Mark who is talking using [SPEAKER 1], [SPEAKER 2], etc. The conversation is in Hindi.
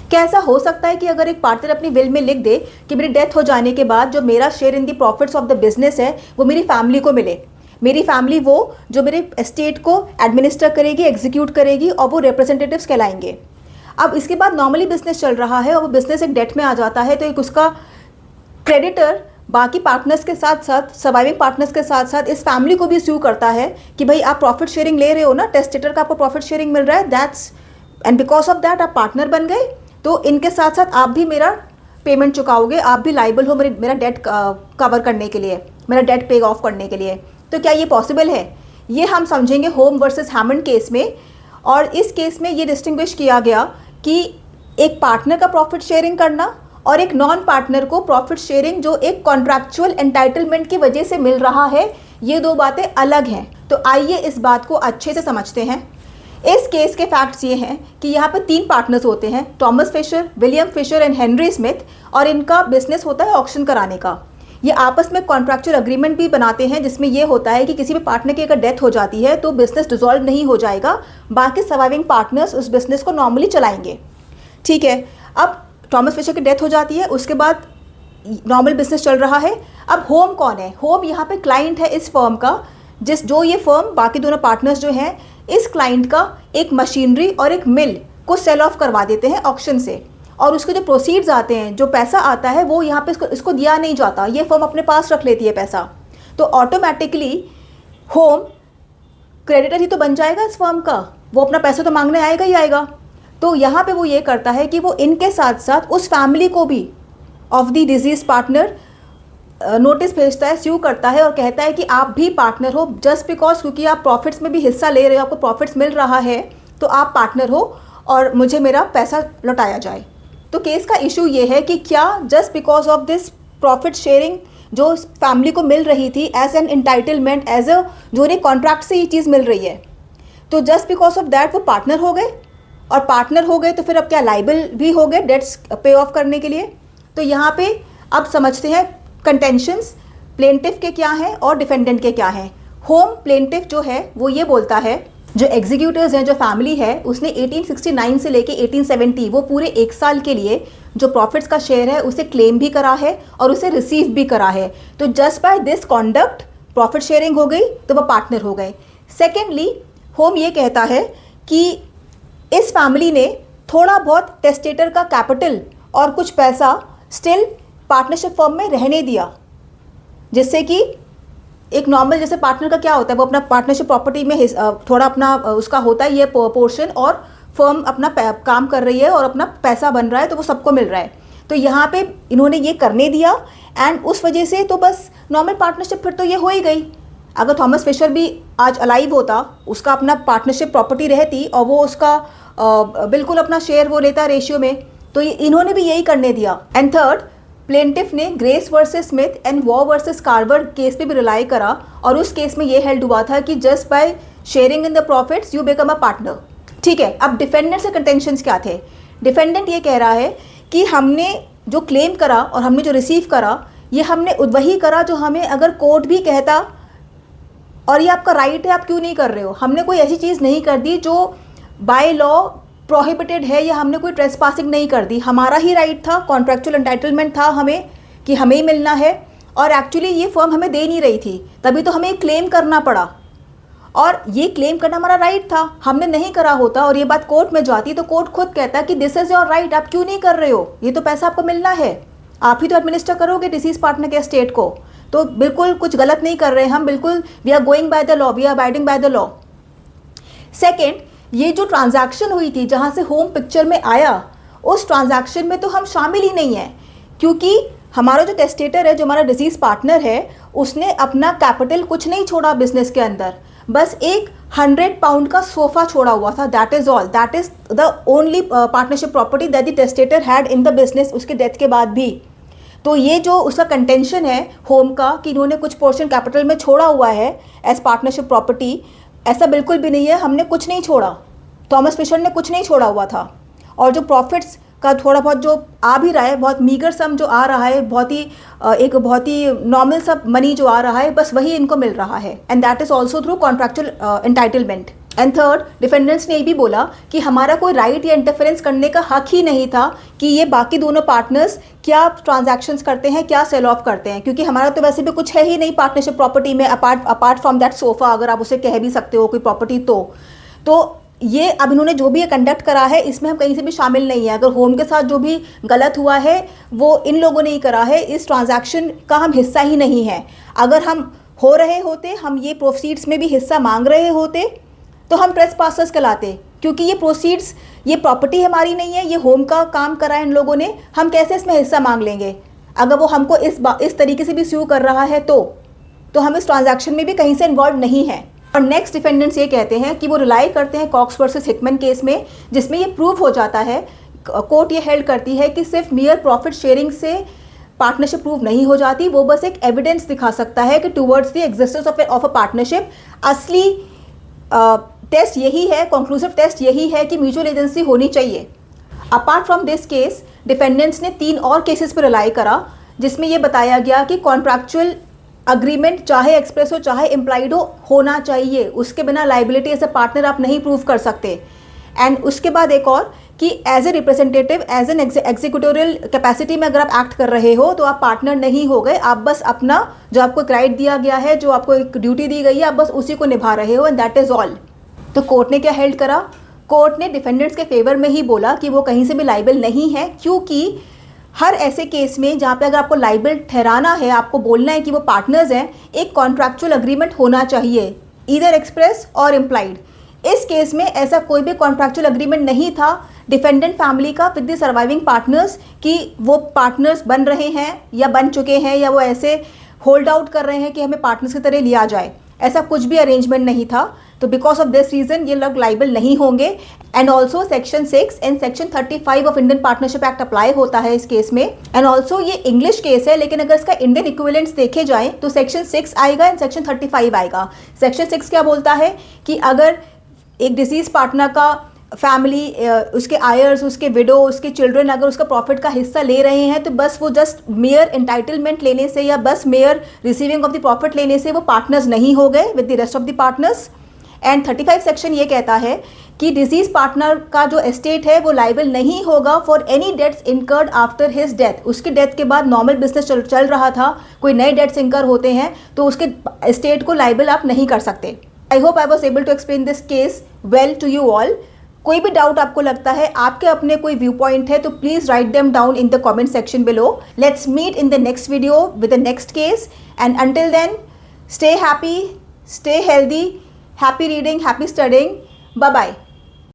[SPEAKER 1] क्या ऐसा हो सकता है कि अगर एक पार्टनर अपनी विल में लिख दे कि मेरी डेथ हो जाने के बाद जो मेरा share in the profits of the business है वो मेरी फैमिली को मिले, मेरी फैमिली वो जो मेरे एस्टेट को एडमिनिस्टर करेगी, एग्जीक्यूट करेगी और वो रिप्रेजेंटेटिव्स कहलाएंगे। अब इसके बाद नॉर्मली बिजनेस चल रहा है और वो बिजनेस एक डेट में आ जाता है, तो एक उसका क्रेडिटर बाकी पार्टनर्स के साथ साथ, सर्वाइविंग पार्टनर्स के साथ साथ इस फैमिली को भी स्यू करता है कि भाई आप प्रॉफिट शेयरिंग ले रहे हो ना, टेस्टेटर का आपको प्रॉफिट शेयरिंग मिल रहा है, that's and because of that आप पार्टनर बन गए, तो इनके साथ साथ आप भी मेरा पेमेंट चुकाओगे, आप भी लाइबल हो मेरा डेट कवर करने के लिए, मेरा डेट पे ऑफ करने के लिए। तो क्या ये पॉसिबल है? ये हम समझेंगे होम वर्सेस हैमंड केस में। और इस केस में ये डिस्टिंग्विश किया गया कि एक पार्टनर का प्रॉफिट शेयरिंग करना और एक नॉन पार्टनर को प्रॉफिट शेयरिंग जो एक कॉन्ट्रैक्चुअल एंटाइटलमेंट की वजह से मिल रहा है, ये दो बातें अलग हैं। तो आइए इस बात को अच्छे से समझते हैं। इस केस के फैक्ट्स ये हैं कि यहाँ पर 3 पार्टनर्स होते हैं, Thomas Fisher, William Fisher and Henry Smith, और इनका बिजनेस होता है ऑक्शन कराने का। ये आपस में कॉन्ट्रैक्चुअल अग्रीमेंट भी बनाते हैं जिसमें ये होता है कि किसी भी पार्टनर की अगर डेथ हो जाती है तो बिजनेस डिसॉल्व नहीं हो जाएगा, बाकी सर्वाइविंग पार्टनर्स उस बिजनेस को नॉर्मली चलाएंगे। ठीक है, अब थॉमस फिशर की डेथ हो जाती है, उसके बाद नॉर्मल बिजनेस चल रहा है। अब होम कौन है? होम यहाँ पे क्लाइंट है इस फर्म का, जो ये फर्म बाकी दोनों पार्टनर्स जो हैं इस क्लाइंट का एक मशीनरी और एक मिल को सेल ऑफ करवा देते हैं ऑक्शन से, और उसके जो प्रोसीड्स आते हैं, जो पैसा आता है, वो यहाँ पे इसको दिया नहीं जाता, ये फर्म अपने पास रख लेती है पैसा। तो ऑटोमेटिकली होम क्रेडिटर ही तो बन जाएगा इस फर्म का, वो अपना पैसा तो मांगने आएगा ही आएगा। तो यहाँ पे वो ये करता है कि वो इनके साथ साथ उस फैमिली को भी of the disease partner notice भेजता है, स्यू करता है और कहता है कि आप भी पार्टनर हो, जस्ट बिकॉज क्योंकि आप प्रॉफिट्स में भी हिस्सा ले रहे हो, आपको प्रॉफिट्स मिल रहा है, तो आप पार्टनर हो और मुझे मेरा पैसा लौटाया जाए। तो केस का इशू ये है कि क्या just because of this profit sharing जो फैमिली को मिल रही थी as an entitlement, as a जो उन्हें कॉन्ट्रैक्ट से ये चीज़ मिल रही है, तो जस्ट बिकॉज ऑफ दैट वो पार्टनर हो गए, और पार्टनर हो गए तो फिर अब क्या लाइबल भी हो गए डेट्स पे ऑफ करने के लिए। तो यहाँ पे अब समझते हैं कंटेंशंस प्लेंटिफ के क्या हैं और डिफेंडेंट के क्या हैं। होम प्लेंटिफ जो है वो ये बोलता है, जो एग्जीक्यूटर्स हैं, जो फैमिली है, उसने 1869 से लेके 1870 वो पूरे 1 साल के लिए जो प्रॉफिट्स का शेयर है उसे क्लेम भी करा है और उसे रिसीव भी करा है। तो just by this conduct profit sharing हो गई, तो वह पार्टनर हो गए। सेकेंडली होम ये कहता है कि इस फैमिली ने थोड़ा बहुत टेस्टेटर का कैपिटल और कुछ पैसा स्टिल पार्टनरशिप फर्म में रहने दिया, जिससे कि एक नॉर्मल जैसे पार्टनर का क्या होता है, वो अपना पार्टनरशिप प्रॉपर्टी में थोड़ा अपना उसका होता है ये पोर्शन, और फर्म अपना काम कर रही है और अपना पैसा बन रहा है, तो वो सबको मिल रहा है। तो यहाँ पे इन्होंने ये करने दिया, एंड उस वजह से तो बस नॉर्मल पार्टनरशिप फिर तो ये हो ही गई। अगर थॉमस फिशर भी आज अलाइव होता, उसका अपना पार्टनरशिप प्रॉपर्टी रहती और वो उसका बिल्कुल अपना शेयर वो लेता रेशियो में, तो इन्होंने भी यही करने दिया। एंड थर्ड, प्लेंटिफ ने grace versus Smith and Waugh versus Carver case पे भी रिलाई करा, और उस केस में ये हेल्ड हुआ था कि just by sharing in the profits you become a partner. ठीक है, अब डिफेंडेंट से कंटेंशंस क्या थे? डिफेंडेंट ये कह रहा है कि हमने जो क्लेम करा और हमने जो रिसीव करा, ये हमने वही करा जो हमें अगर कोर्ट भी कहता और ये आपका राइट है, आप क्यों नहीं कर रहे हो। हमने कोई ऐसी चीज़ नहीं कर दी जो बाय लॉ प्रोहिबिटेड है, या हमने कोई ट्रेसपासिंग नहीं कर दी। हमारा ही राइट था, कॉन्ट्रैक्चुअल एंटाइटलमेंट था हमें कि हमें ही मिलना है, और एक्चुअली ये फर्म हमें दे नहीं रही थी, तभी तो हमें क्लेम करना पड़ा, और ये क्लेम करना हमारा राइट था। हमने नहीं करा होता और ये बात कोर्ट में जाती तो कोर्ट खुद कहता कि दिस इज़ योर राइट, आप क्यों नहीं कर रहे हो, ये तो पैसा आपको मिलना है, आप ही तो एडमिनिस्टर करोगे डिसीज पार्टनर के एस्टेट को, तो बिल्कुल कुछ गलत नहीं कर रहे हम, बिल्कुल we are going by the law, we are abiding by the law. Second, ये जो ट्रांजैक्शन हुई थी जहाँ से होम पिक्चर में आया, उस ट्रांजैक्शन में तो हम शामिल ही नहीं हैं, क्योंकि हमारा जो टेस्टेटर है, जो हमारा डिसीज पार्टनर है, उसने अपना कैपिटल कुछ नहीं छोड़ा बिजनेस के अंदर, बस एक 100 पाउंड का सोफा छोड़ा हुआ था, that is all, that is the only partnership property that the testator had in the business, उसके डेथ के बाद भी। तो ये जो उसका कंटेंशन है होम का कि इन्होंने कुछ पोर्शन कैपिटल में छोड़ा हुआ है एज पार्टनरशिप प्रॉपर्टी, ऐसा बिल्कुल भी नहीं है, हमने कुछ नहीं छोड़ा, थॉमस फिशर ने कुछ नहीं छोड़ा हुआ था। और जो प्रॉफिट्स का थोड़ा बहुत जो आ भी रहा है, बहुत मीगर सम जो आ रहा है, बहुत ही नॉर्मल सा मनी जो आ रहा है, बस वही इनको मिल रहा है, and that is also through contractual entitlement. And third, defendants ने ये भी बोला कि हमारा कोई राइट या इंटरफेरेंस करने का हक ही नहीं था कि ये बाकी दोनों पार्टनर्स क्या ट्रांजैक्शंस करते हैं, क्या सेल ऑफ करते हैं, क्योंकि हमारा तो वैसे भी कुछ है ही नहीं पार्टनरशिप प्रॉपर्टी में, अपार्ट फ्रॉम दैट सोफा, अगर आप उसे कह भी सकते हो कोई प्रॉपर्टी। तो ये अब इन्होंने जो भी ये कंडक्ट करा है इसमें हम कहीं से भी शामिल नहीं है। अगर होम के साथ जो भी गलत हुआ है वो इन लोगों ने ही करा है, इस ट्रांजैक्शन का हम हिस्सा ही नहीं है। अगर हम हो रहे होते, हम ये प्रोसीड्स में भी हिस्सा मांग रहे होते, तो हम ट्रेसपासर्स कहलाते, क्योंकि ये प्रोसीड्स, ये प्रॉपर्टी हमारी नहीं है, ये होम का काम करा है इन लोगों ने, हम कैसे इसमें हिस्सा मांग लेंगे। अगर वो हमको इस तरीके से भी स्यू कर रहा है तो हम इस ट्रांजैक्शन में भी कहीं से इन्वॉल्व नहीं है। और नेक्स्ट डिफेंडेंट्स ये कहते हैं कि वो रिलाई करते हैं कॉक्स वर्सेस हिकमैन केस में, जिसमें ये प्रूव हो जाता है, कोर्ट ये हेल्ड करती है कि सिर्फ मियर प्रॉफिट शेयरिंग से पार्टनरशिप प्रूव नहीं हो जाती, वो बस एक एविडेंस दिखा सकता है कि towards the existence of a partnership. असली टेस्ट यही है, कंक्लूसिव टेस्ट यही है कि म्यूचुअल एजेंसी होनी चाहिए। Apart from this case, defendants ने 3 और केसेस पर रिलाई करा, जिसमें यह बताया गया कि कॉन्ट्रैक्चुअल अग्रीमेंट चाहे एक्सप्रेस हो चाहे इम्प्लाइड होना चाहिए, उसके बिना लाइबिलिटी एज ए पार्टनर आप नहीं प्रूव कर सकते। एंड उसके बाद एक और कि as a representative, as an executive capacity में अगर आप एक्ट कर रहे हो तो आप पार्टनर नहीं हो गए, आप बस अपना जो आपको एक राइट दिया गया है, जो आपको एक ड्यूटी दी गई है, आप बस उसी को निभा रहे हो, एंड दैट इज़ ऑल। तो कोर्ट ने क्या हेल्ड करा? कोर्ट ने डिफेंडेंट्स के फेवर में ही बोला कि वो कहीं से भी लाइबल नहीं है, क्योंकि हर ऐसे केस में जहाँ पे अगर आपको लाइबल ठहराना है, आपको बोलना है कि वो पार्टनर्स हैं, एक कॉन्ट्रैक्चुअल अग्रीमेंट होना चाहिए, ईदर एक्सप्रेस और इम्प्लाइड। इस केस में ऐसा कोई भी कॉन्ट्रैक्चुअल अग्रीमेंट नहीं था डिफेंडेंट फैमिली का विद द सर्वाइविंग पार्टनर्स कि वो पार्टनर्स बन रहे हैं या बन चुके हैं, या वो ऐसे होल्ड आउट कर रहे हैं कि हमें पार्टनर्स की तरह लिया जाए। ऐसा कुछ भी अरेंजमेंट नहीं था। तो बिकॉज ऑफ दिस रीजन ये लोग लाइबल नहीं होंगे। And also section 6 and section 35 of Indian partnership act apply होता है इस केस में। एंड ऑल्सो ये इंग्लिश केस है, लेकिन अगर इसका इंडियन इक्विवेलेंट्स देखे जाएं तो सेक्शन 6 आएगा एंड सेक्शन 35 आएगा। सेक्शन 6 क्या बोलता है कि अगर एक डिसीज पार्टनर का फैमिली, उसके आयर्स, उसके विडो, उसके चिल्ड्रन अगर उसका प्रॉफिट का हिस्सा ले रहे हैं तो बस वो जस्ट मेयर एंटाइटलमेंट लेने से या बस mayor receiving of the profit लेने से वो पार्टनर्स नहीं हो गए with the rest of the partners. And 35 section ये कहता है कि डिसीज पार्टनर का जो एस्टेट है वो लाइबल नहीं होगा for any debts incurred after his death. उसकी डेथ के बाद नॉर्मल बिजनेस चल रहा था, कोई नए डेट्स इनकर होते हैं तो उसके एस्टेट को लाइबल आप नहीं कर सकते। I hope I was able to explain this case well to you all. कोई भी डाउट आपको लगता है, आपके अपने कोई व्यू पॉइंट है, तो please write them down in the comment section below. Let's meet in the next video with the next case, and until then stay happy, stay healthy, happy reading, happy studying. Bye bye.